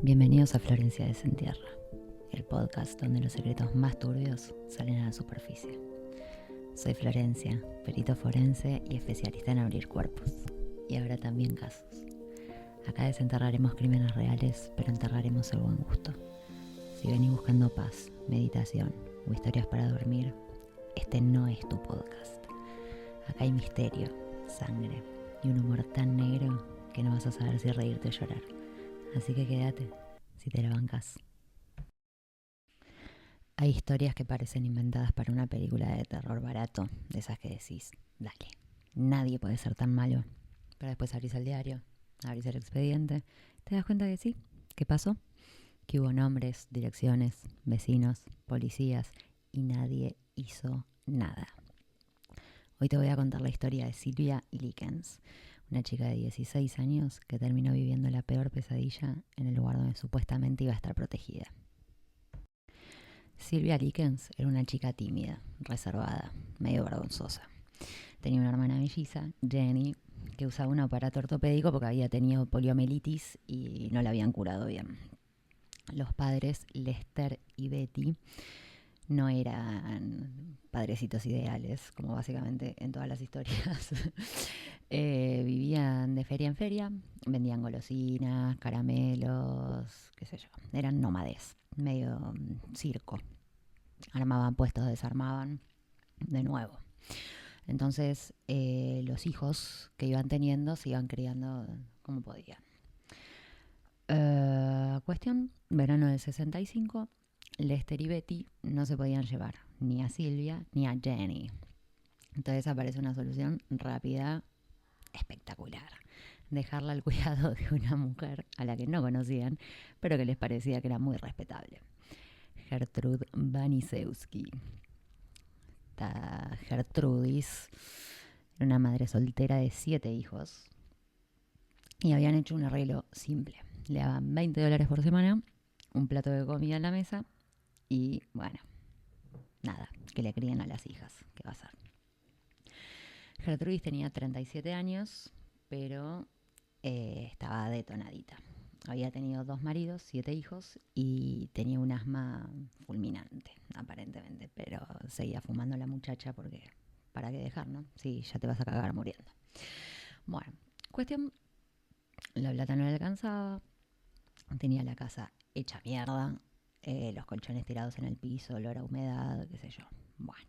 Bienvenidos a Florencia Desentierra, el podcast donde los secretos más turbios salen a la superficie. Soy Florencia, perito forense y especialista en abrir cuerpos, y ahora también casos. Acá desenterraremos crímenes reales, pero enterraremos el buen gusto. Si venís buscando paz, meditación o historias para dormir, este no es tu podcast. Acá hay misterio, sangre y un humor tan negro que no vas a saber si reírte o llorar. Así que quédate, si te la bancas. Hay historias que parecen inventadas para una película de terror barato, de esas que decís, dale, nadie puede ser tan malo. Pero después abrís el diario, abrís el expediente, te das cuenta que sí, que pasó, que hubo nombres, direcciones, vecinos, policías y nadie hizo nada. Hoy te voy a contar la historia de Sylvia Likens, una chica de 16 años que terminó viviendo la peor pesadilla en el lugar donde supuestamente iba a estar protegida. Sylvia Likens era una chica tímida, reservada, medio vergonzosa. Tenía una hermana melliza, Jenny, que usaba un aparato ortopédico porque había tenido poliomielitis y no la habían curado bien. Los padres, Lester y Betty, no eran padrecitos ideales, como básicamente en todas las historias. Vivían de feria en feria, vendían golosinas, caramelos, qué sé yo. Eran nómades, medio circo. Armaban puestos, desarmaban, de nuevo. Entonces, los hijos que iban teniendo se iban criando como podían. Cuestión, verano del 65, Lester y Betty no se podían llevar ni a Sylvia ni a Jenny. Entonces aparece una solución rápida, espectacular. Dejarla al cuidado de una mujer a la que no conocían, pero que les parecía que era muy respetable. Gertrude Banisewski. Esta Gertrudis era una madre soltera de 7 hijos y habían hecho un arreglo simple. Le daban $20 por semana, un plato de comida en la mesa y, bueno, nada, que le críen a las hijas. ¿Qué va a ser? Gertrudis tenía 37 años, pero estaba detonadita. Había tenido 2 maridos, 7 hijos y tenía un asma fulminante, aparentemente. Pero seguía fumando la muchacha porque, ¿para qué dejar, no? Sí, ya te vas a cagar muriendo. Bueno, cuestión, la plata no le alcanzaba, tenía la casa hecha mierda, los colchones tirados en el piso, olor a humedad, qué sé yo. Bueno,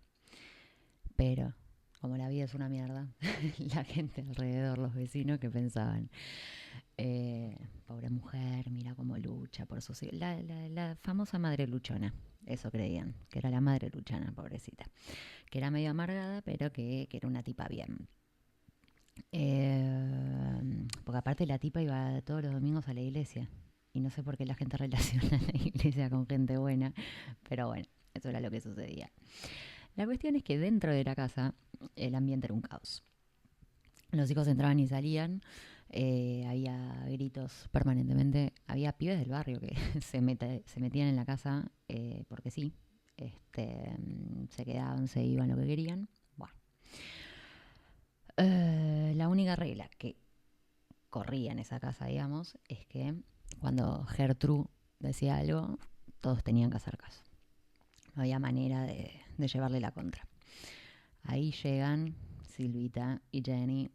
pero como la vida es una mierda, la gente alrededor, los vecinos que pensaban, pobre mujer, mira cómo lucha por sus hijos. La famosa madre luchona, eso creían, que era la madre luchona, pobrecita. Que era medio amargada, pero que era una tipa bien. Porque aparte la tipa iba todos los domingos a la iglesia. Y no sé por qué la gente relaciona la iglesia con gente buena, pero bueno, eso era lo que sucedía. La cuestión es que dentro de la casa el ambiente era un caos. Los hijos entraban y salían, había gritos permanentemente, había pibes del barrio que se metían en la casa porque sí, se quedaban, se iban lo que querían. Bueno, la única regla que corría en esa casa, digamos, es que cuando Gertrude decía algo, todos tenían que hacer caso. No había manera de llevarle la contra. Ahí llegan Silvita y Jenny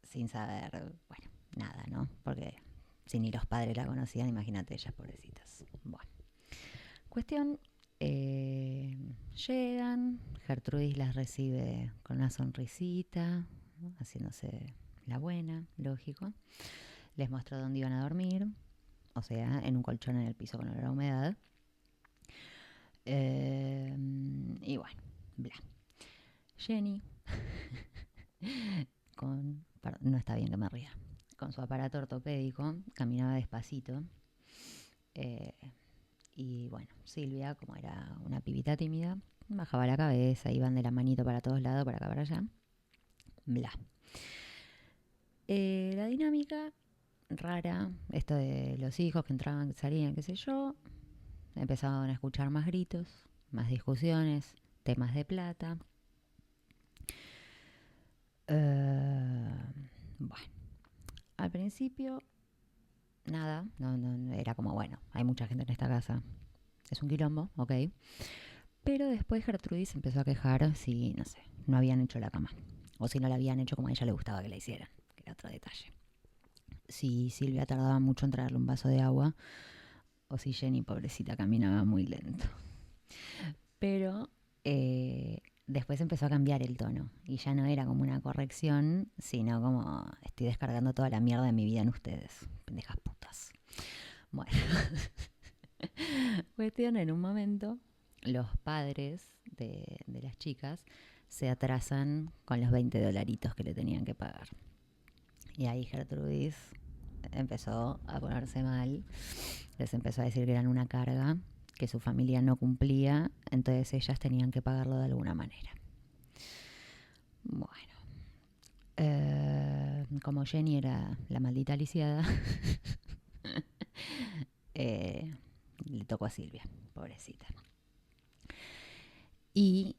sin saber, bueno, nada, ¿no? Porque si ni los padres la conocían, imagínate ellas, pobrecitas. Bueno, cuestión, llegan, Gertrudis las recibe con una sonrisita, ¿no? Haciéndose la buena, lógico. Les mostró dónde iban a dormir, o sea, en un colchón en el piso con olor a humedad. Y bueno, bla. Jenny, no está bien que me ría, con su aparato ortopédico, caminaba despacito. eh, y bueno, Silvia, como era una pibita tímida, bajaba la cabeza, iban de la manito para todos lados, para acá, para allá. Bla. La dinámica rara, esto de los hijos que entraban, que salían, qué sé yo, empezaban a escuchar más gritos, más discusiones, temas de plata. Bueno, al principio nada, era como, bueno, hay mucha gente en esta casa, es un quilombo, ok. Pero después Gertrudis se empezó a quejar si, no sé, no habían hecho la cama. O si no la habían hecho como a ella le gustaba que la hicieran, que era otro detalle. Si Silvia tardaba mucho en traerle un vaso de agua, o si Jenny, pobrecita, caminaba muy lento. Pero después empezó a cambiar el tono y ya no era como una corrección, sino como estoy descargando toda la mierda de mi vida en ustedes, pendejas putas. Bueno, cuestión, en un momento los padres de las chicas se atrasan con los $20 que le tenían que pagar. Y ahí Gertrudis empezó a ponerse mal, les empezó a decir que eran una carga, que su familia no cumplía, entonces ellas tenían que pagarlo de alguna manera. Bueno, como Jenny era la maldita lisiada, le tocó a Silvia, pobrecita. Y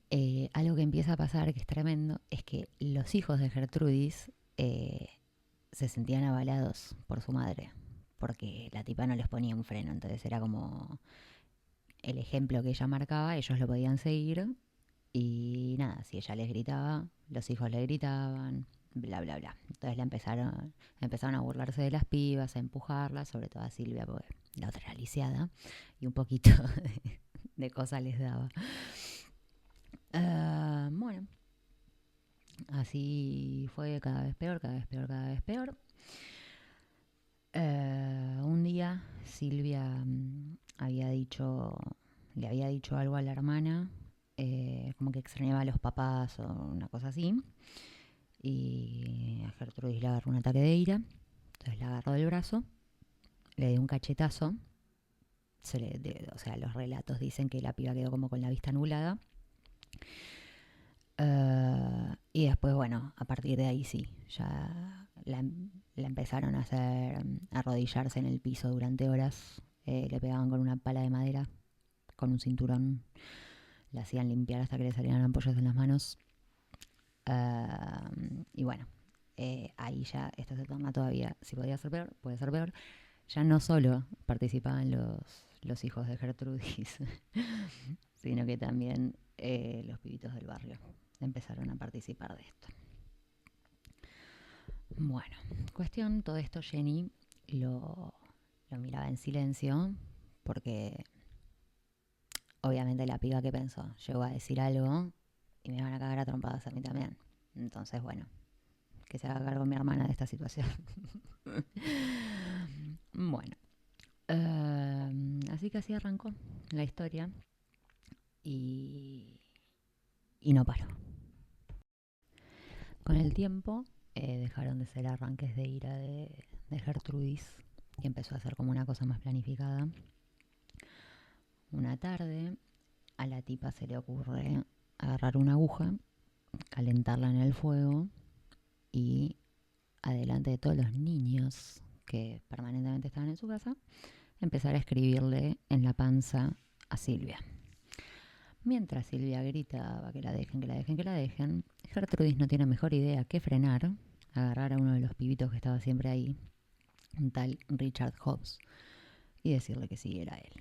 algo que empieza a pasar, que es tremendo, es que los hijos de Gertrudis se sentían avalados por su madre, porque la tipa no les ponía un freno, entonces era como el ejemplo que ella marcaba, ellos lo podían seguir y nada, si ella les gritaba, los hijos le gritaban, bla, bla, bla. Entonces empezaron a burlarse de las pibas, a empujarlas, sobre todo a Silvia, porque la otra era lisiada, y un poquito de cosas les daba. Bueno, así fue cada vez peor, cada vez peor, cada vez peor. Un día Silvia le había dicho algo a la hermana, como que extrañaba a los papás o una cosa así. Y a Gertrudis le agarró un ataque de ira, entonces la agarró del brazo, le dio un cachetazo. O sea, los relatos dicen que la piba quedó como con la vista nublada. Y después, bueno, a partir de ahí sí, ya la empezaron a hacer arrodillarse en el piso durante horas. Le pegaban con una pala de madera, con un cinturón. La hacían limpiar hasta que le salían ampollas en las manos. Y bueno, ahí ya esto se torna todavía, si podía ser peor, puede ser peor. Ya no solo participaban los hijos de Gertrudis, sino que también los pibitos del barrio empezaron a participar de esto. Bueno, cuestión, todo esto Jenny lo miraba en silencio, porque obviamente la piba que pensó, llegó a decir algo y me van a cagar a trompadas a mí también. Entonces, bueno, que se haga cargo mi hermana de esta situación. Bueno, así que así arrancó la historia y, y no paró. Con el tiempo dejaron de ser arranques de ira de Gertrudis y empezó a ser como una cosa más planificada. Una tarde a la tipa se le ocurre agarrar una aguja, calentarla en el fuego y adelante de todos los niños que permanentemente estaban en su casa, empezar a escribirle en la panza a Silvia. Mientras Silvia gritaba que la dejen, que la dejen, que la dejen, Gertrudis no tiene mejor idea que frenar, agarrar a uno de los pibitos que estaba siempre ahí, un tal Richard Hobbs, y decirle que sí era él.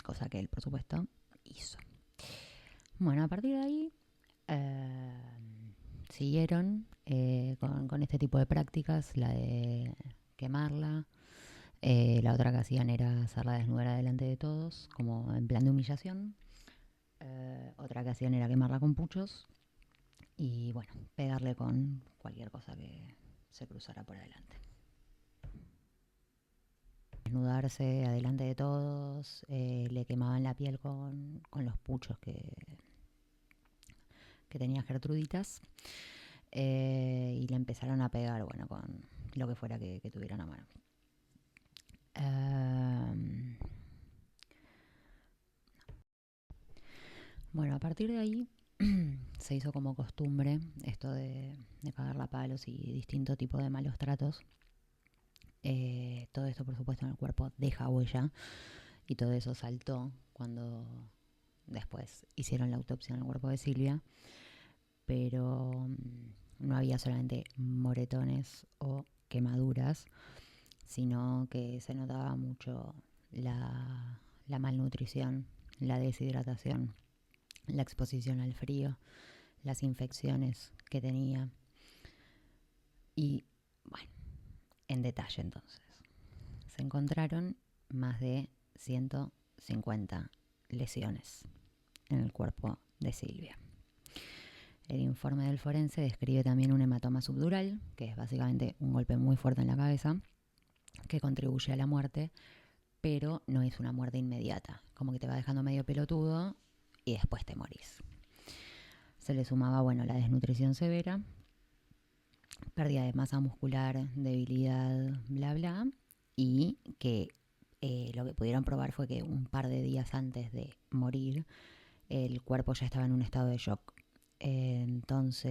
Cosa que él, por supuesto, hizo. Bueno, a partir de ahí siguieron con este tipo de prácticas, la de quemarla. La otra que hacían era hacerla desnuda delante de todos, como en plan de humillación. Otra que hacían era quemarla con puchos y, bueno, pegarle con cualquier cosa que se cruzara por adelante. Desnudarse adelante de todos, le quemaban la piel con los puchos que tenía Gertruditas, y le empezaron a pegar, bueno, con lo que fuera que tuvieran a mano. Bueno, a partir de ahí se hizo como costumbre esto de cagarla a palos y distinto tipo de malos tratos. Todo esto, por supuesto, en el cuerpo deja huella y todo eso saltó cuando después hicieron la autopsia en el cuerpo de Silvia, pero no había solamente moretones o quemaduras, sino que se notaba mucho la malnutrición, la deshidratación, la exposición al frío, las infecciones que tenía. Y bueno, en detalle entonces, se encontraron más de 150 lesiones en el cuerpo de Silvia. El informe del forense describe también un hematoma subdural, que es básicamente un golpe muy fuerte en la cabeza, que contribuye a la muerte, pero no es una muerte inmediata, como que te va dejando medio pelotudo y después te morís. Se le sumaba, bueno, la desnutrición severa, pérdida de masa muscular, debilidad, bla, bla, y que lo que pudieron probar fue que un par de días antes de morir, el cuerpo ya estaba en un estado de shock. Entonces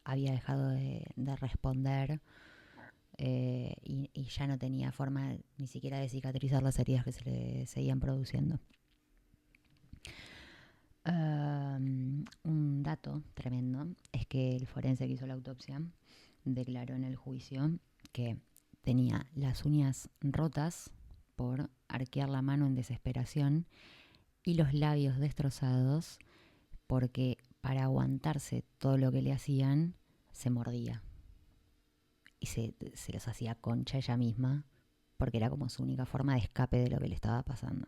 había dejado de responder y ya no tenía forma ni siquiera de cicatrizar las heridas que se le seguían produciendo. Un dato tremendo es que el forense que hizo la autopsia declaró en el juicio que tenía las uñas rotas por arquear la mano en desesperación y los labios destrozados porque para aguantarse todo lo que le hacían se mordía y se los hacía concha ella misma porque era como su única forma de escape de lo que le estaba pasando.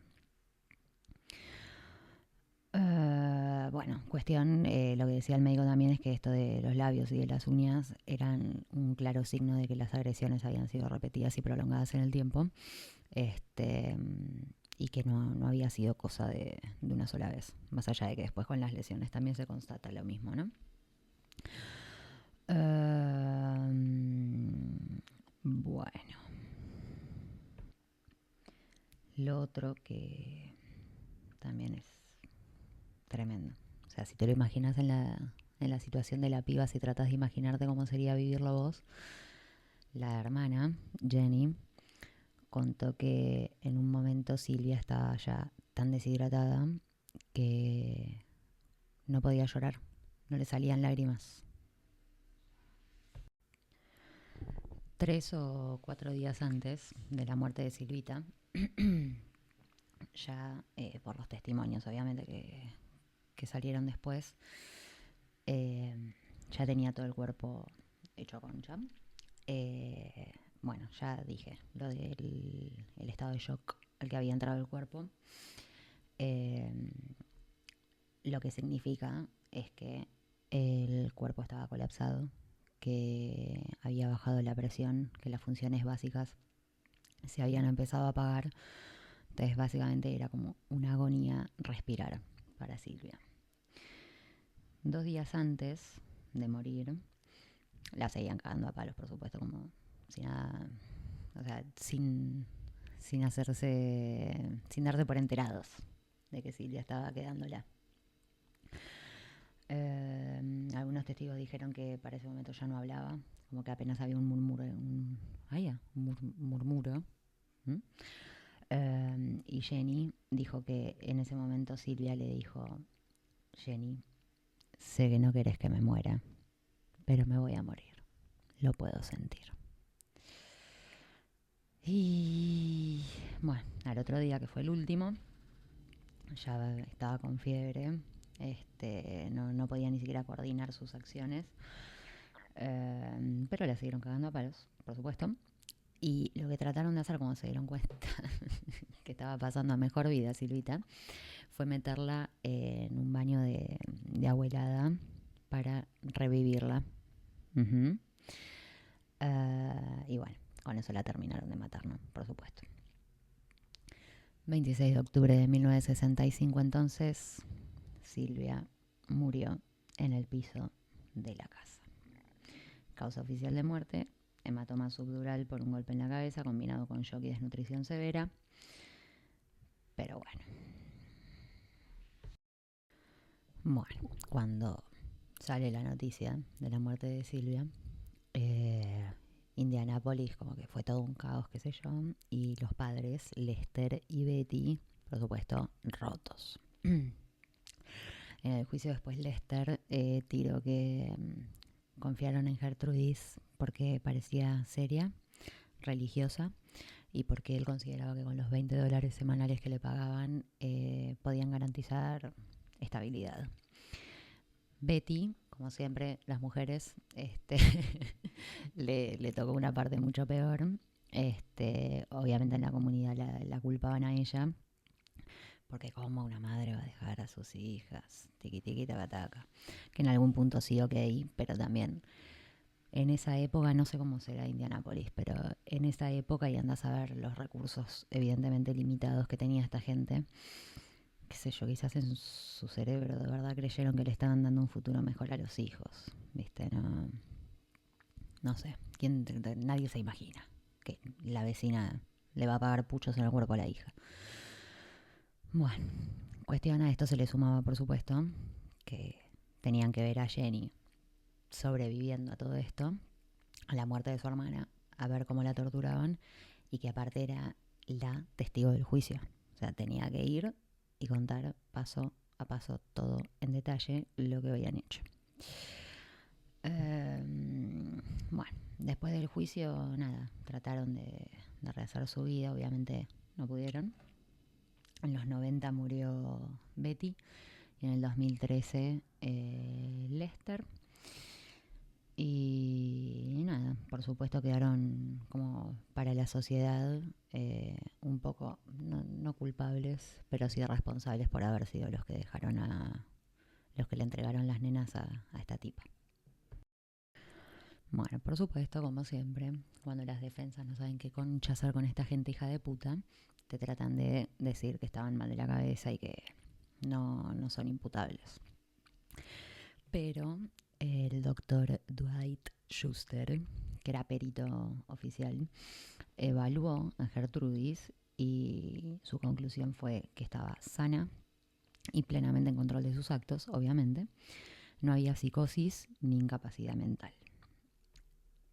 Bueno, cuestión, lo que decía el médico también es que esto de los labios y de las uñas eran un claro signo de que las agresiones habían sido repetidas y prolongadas en el tiempo, y que no había sido cosa de una sola vez, más allá de que después con las lesiones también se constata lo mismo, ¿no? Bueno, lo otro que también es tremendo. O sea, si te lo imaginas en la situación de la piba, si tratas de imaginarte cómo sería vivirlo vos, la hermana, Jenny, contó que en un momento Silvia estaba ya tan deshidratada que no podía llorar, no le salían lágrimas. 3 o 4 días antes de la muerte de Silvita, ya por los testimonios obviamente que salieron después, ya tenía todo el cuerpo hecho concha. Bueno, ya dije lo del el estado de shock al que había entrado el cuerpo. Eh, lo que significa es que el cuerpo estaba colapsado, que había bajado la presión, que las funciones básicas se habían empezado a apagar. Entonces básicamente era como una agonía respirar para Silvia. 2 días antes de morir, la seguían cagando a palos, por supuesto, como si nada, o sea, sin darse por enterados de que Silvia estaba quedándola. Algunos testigos dijeron que para ese momento ya no hablaba, como que apenas había un murmuro, murmuro. Y Jenny dijo que en ese momento Silvia le dijo: Jenny, sé que no querés que me muera, pero me voy a morir, lo puedo sentir. Y bueno, al otro día, que fue el último, ya estaba con fiebre, no podía ni siquiera coordinar sus acciones, pero la siguieron cagando a palos, por supuesto. Y lo que trataron de hacer, cuando se dieron cuenta que estaba pasando a mejor vida Silvita, fue meterla en un baño de abuelada para revivirla. Y bueno, con eso la terminaron de matar, ¿no? Por supuesto. 26 de octubre de 1965, entonces, Silvia murió en el piso de la casa. Causa oficial de muerte: hematoma subdural por un golpe en la cabeza combinado con shock y desnutrición severa. Pero bueno, cuando sale la noticia de la muerte de Silvia, Indianápolis como que fue todo un caos, qué sé yo, y los padres, Lester y Betty, por supuesto, rotos. En el juicio después Lester tiró que confiaron en Gertrudis porque parecía seria, religiosa y porque él consideraba que con los $20 semanales que le pagaban podían garantizar estabilidad. Betty, como siempre, las mujeres, le tocó una parte mucho peor. Obviamente en la comunidad la culpaban a ella, porque como una madre va a dejar a sus hijas, tiqui tiqui taca taca, que en algún punto sí, ok, pero también en esa época, no sé cómo será Indianápolis, pero en esa época, y andas a ver los recursos evidentemente limitados que tenía esta gente, qué sé yo, quizás en su cerebro de verdad creyeron que le estaban dando un futuro mejor a los hijos, ¿viste? No sé, nadie se imagina que la vecina le va a pagar puchos en el cuerpo a la hija. Bueno, cuestión a esto se le sumaba, por supuesto, que tenían que ver a Jenny sobreviviendo a todo esto, a la muerte de su hermana, a ver cómo la torturaban, y que aparte era la testigo del juicio. O sea, tenía que ir y contar paso a paso todo en detalle lo que habían hecho. Bueno, después del juicio, nada, trataron de rehacer su vida, obviamente no pudieron. En los 90 murió Betty y en el 2013 Lester. Y nada, por supuesto quedaron como para la sociedad un poco, no culpables, pero sí responsables por haber sido los que dejaron los que le entregaron las nenas a esta tipa. Bueno, por supuesto, como siempre, cuando las defensas no saben qué concha hacer con esta gente hija de puta, te tratan de decir que estaban mal de la cabeza y que no son imputables. Pero el doctor Dwight Schuster, que era perito oficial, evaluó a Gertrudis y su conclusión fue que estaba sana y plenamente en control de sus actos, obviamente. No había psicosis ni incapacidad mental.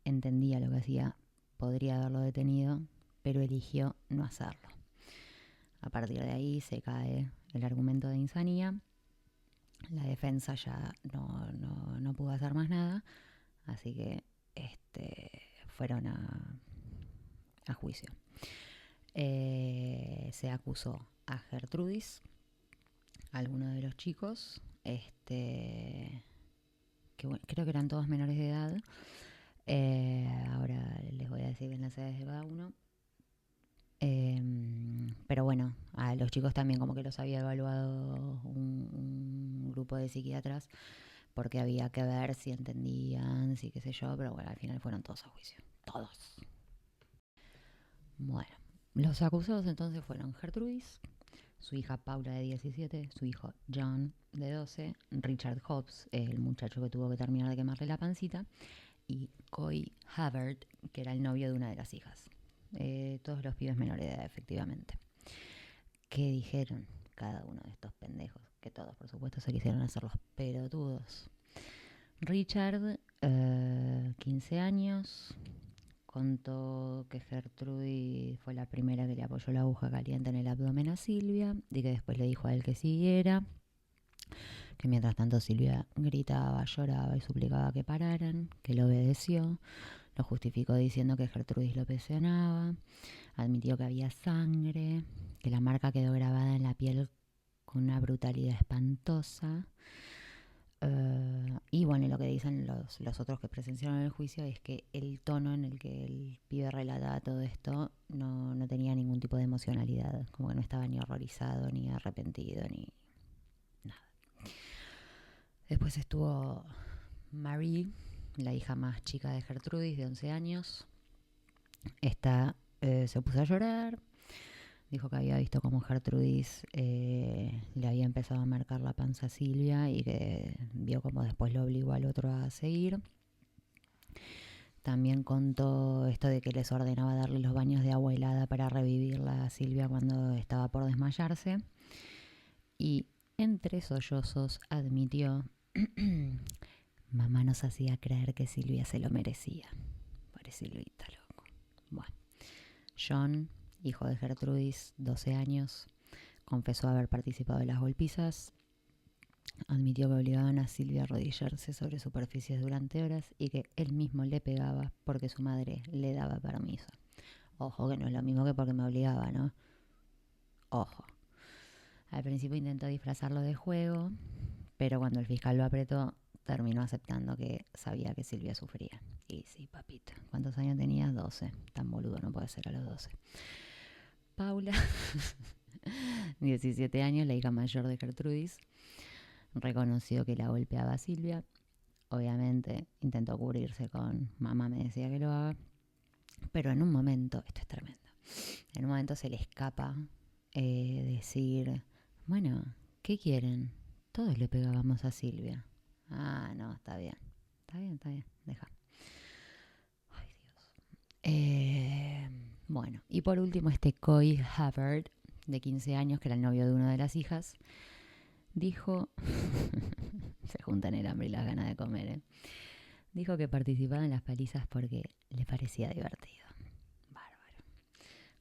Entendía lo que hacía, podría haberlo detenido, pero eligió no hacerlo. A partir de ahí se cae el argumento de insanía. La defensa ya no pudo hacer más nada, así que fueron a juicio. Se acusó a Gertrudis, a alguno de los chicos, que bueno, creo que eran todos menores de edad. Ahora les voy a decir bien las edades de cada uno. Pero bueno, a los chicos también como que los había evaluado un grupo de psiquiatras porque había que ver si entendían, si qué sé yo, pero bueno, al final fueron todos a juicio. Todos. Bueno, los acusados entonces fueron Gertrudis, su hija Paula de 17, su hijo John de 12, Richard Hobbs, el muchacho que tuvo que terminar de quemarle la pancita, y Coy Havert, que era el novio de una de las hijas. Todos los pibes menores de edad, efectivamente. ¿Qué dijeron cada uno de estos pendejos? Que todos, por supuesto, se quisieron hacer los pelotudos. Richard, 15 años, contó que Gertrudis fue la primera que le apoyó la aguja caliente en el abdomen a Silvia y que después le dijo a él que siguiera, que mientras tanto Silvia gritaba, lloraba y suplicaba que pararan, que él obedeció. Lo justificó diciendo que Gertrudis lo presionaba, admitió que había sangre, que la marca quedó grabada en la piel con una brutalidad espantosa. Y bueno, lo que dicen los otros que presenciaron el juicio es que el tono en el que el pibe relataba todo esto no tenía ningún tipo de emocionalidad, como que no estaba ni horrorizado, ni arrepentido, ni nada. Después estuvo Marie, la hija más chica de Gertrudis, de 11 años. Esta se puso a llorar, dijo que había visto cómo Gertrudis le había empezado a marcar la panza a Silvia y que vio cómo después lo obligó al otro a seguir. También contó esto de que les ordenaba darle los baños de agua helada para revivirla a Silvia cuando estaba por desmayarse. Y entre sollozos admitió: mamá nos hacía creer que Silvia se lo merecía. Pobre Silvita, loco. Bueno, John, hijo de Gertrudis, 12 años, confesó haber participado en las golpizas, admitió que obligaban a Silvia a arrodillarse sobre superficies durante horas y que él mismo le pegaba porque su madre le daba permiso. Ojo, que no es lo mismo que porque me obligaba, ¿no? Ojo. Al principio intentó disfrazarlo de juego, pero cuando el fiscal lo apretó, terminó aceptando que sabía que Silvia sufría. Y sí, papita. ¿Cuántos años tenías? 12. Tan boludo no puede ser a los 12. Paula, 17 años, la hija mayor de Gertrudis, reconoció que la golpeaba a Silvia. Obviamente intentó cubrirse con mamá me decía que lo haga, pero en un momento, esto es tremendo, en un momento se le escapa decir, bueno, ¿qué quieren? Todos le pegábamos a Silvia. Ah, no, está bien, deja. Ay, Dios. Bueno, y por último este Coy Hubbard, de 15 años, que era el novio de una de las hijas, dijo, se juntan el hambre y las ganas de comer, dijo que participaba en las palizas porque le parecía divertido. Bárbaro.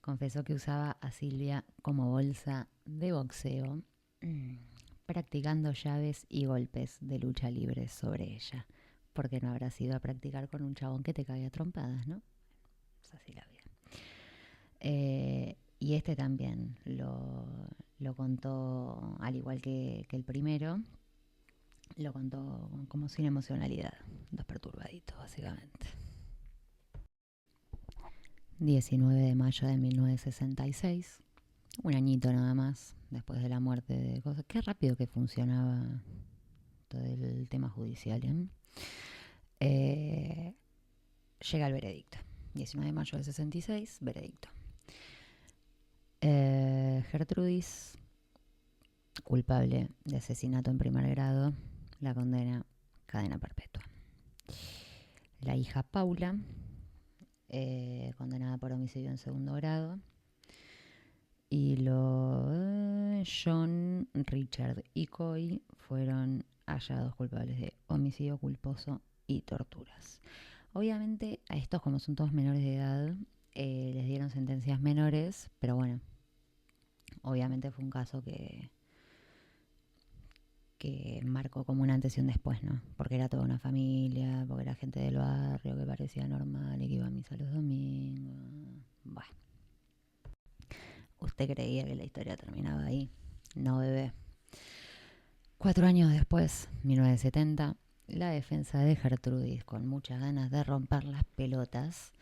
Confesó que usaba a Silvia como bolsa de boxeo, practicando llaves y golpes de lucha libre sobre ella. Porque no habrás ido a practicar con un chabón que te cae a trompadas, ¿no? Es así la vida. Y este también lo contó, al igual que el primero, lo contó como sin emocionalidad. Dos perturbaditos, básicamente. 19 de mayo de 1966, un añito nada más después de la muerte de cosas. Qué rápido que funcionaba todo el tema judicial, ¿eh? Llega el veredicto. 19 de mayo del 66, veredicto. Gertrudis, culpable de asesinato en primer grado, la condena cadena perpetua. La hija Paula, condenada por homicidio en segundo grado. Y John, Richard y Coy fueron hallados culpables de homicidio culposo y torturas. Obviamente a estos, como son todos menores de edad, les dieron sentencias menores, pero bueno, obviamente fue un caso que marcó como un antes y un después, ¿no? Porque era toda una familia, porque era gente del barrio que parecía normal y que iba a misa los domingos. Bueno, usted creía que la historia terminaba ahí. No, bebé. 4 años después, 1970, la defensa de Gertrudis, con muchas ganas de romper las pelotas,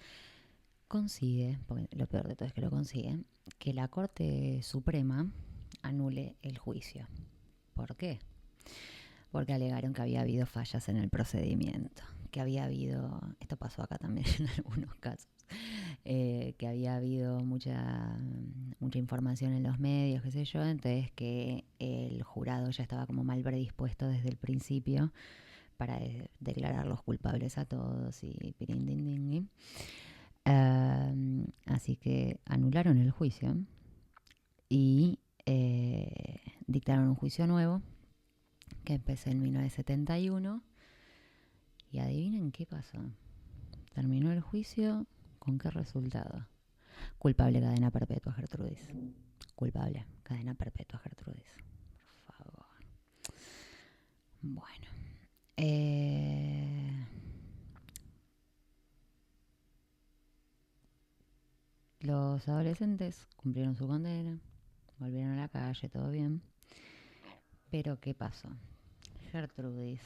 consigue, porque lo peor de todo es que lo consigue, que la Corte Suprema anule el juicio. ¿Por qué? Porque alegaron que había habido fallas en el procedimiento, que había habido, esto pasó acá también en algunos casos, que había habido mucha información en los medios, qué sé yo, entonces que el jurado ya estaba como mal predispuesto desde el principio para declararlos culpables a todos y pirindindingui. Así que anularon el juicio y dictaron un juicio nuevo que empezó en 1971 y adivinen qué pasó. Terminó el juicio, ¿con qué resultado? Culpable, cadena perpetua, Gertrudis. Culpable, cadena perpetua, Gertrudis. Por favor. Bueno. Los adolescentes cumplieron su condena, volvieron a la calle, todo bien. Pero ¿qué pasó? Gertrudis,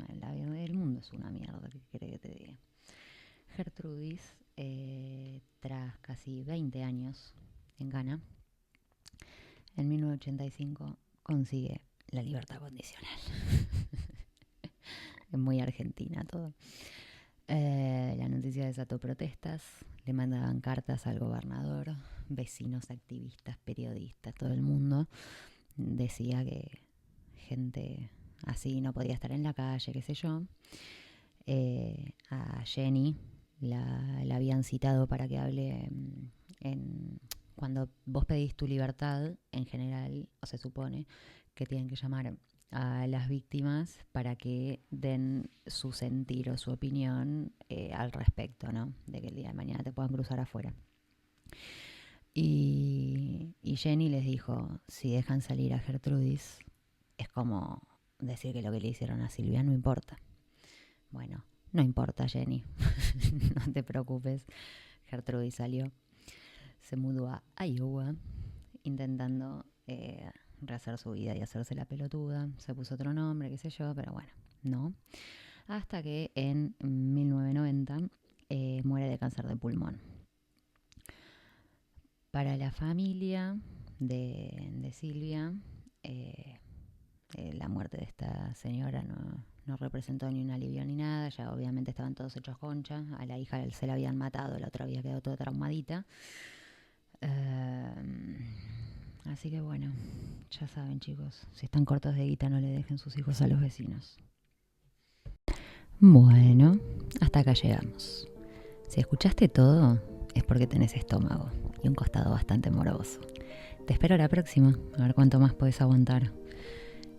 el mundo es una mierda, ¿qué quiere que te diga? Gertrudis, tras casi 20 años en Ghana, en 1985 consigue la libertad condicional. Es muy argentina todo. La noticia desató protestas, le mandaban cartas al gobernador, vecinos, activistas, periodistas, todo el mundo decía que gente así no podía estar en la calle, qué sé yo. A Jenny la habían citado para que hable cuando vos pedís tu libertad, en general, o se supone que tienen que llamar a las víctimas para que den su sentir o su opinión al respecto, ¿no? De que el día de mañana te puedan cruzar afuera. Y Jenny les dijo, si dejan salir a Gertrudis, es como decir que lo que le hicieron a Silvia no importa. Bueno, no importa, Jenny, no te preocupes. Gertrudis salió. se mudó a Iowa intentando rehacer su vida y hacerse la pelotuda. Se puso otro nombre, qué sé yo, pero bueno, no. Hasta que en 1990 muere de cáncer de pulmón. Para la familia de Silvia, la muerte de esta señora no representó ni un alivio ni nada. Ya obviamente estaban todos hechos concha. A la hija se la habían matado, la otra había quedado toda traumadita. Así que bueno, ya saben, chicos, si están cortos de guita no le dejen sus hijos a los vecinos. Bueno, hasta acá llegamos. Si escuchaste todo, es porque tenés estómago y un costado bastante morboso. Te espero la próxima, a ver cuánto más podés aguantar.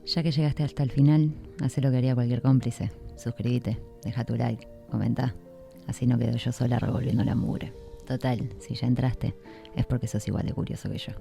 Ya que llegaste hasta el final, haz lo que haría cualquier cómplice. Suscríbete, deja tu like, comenta. Así no quedo yo sola revolviendo la mugre. Total, si ya entraste, es porque sos igual de curioso que yo.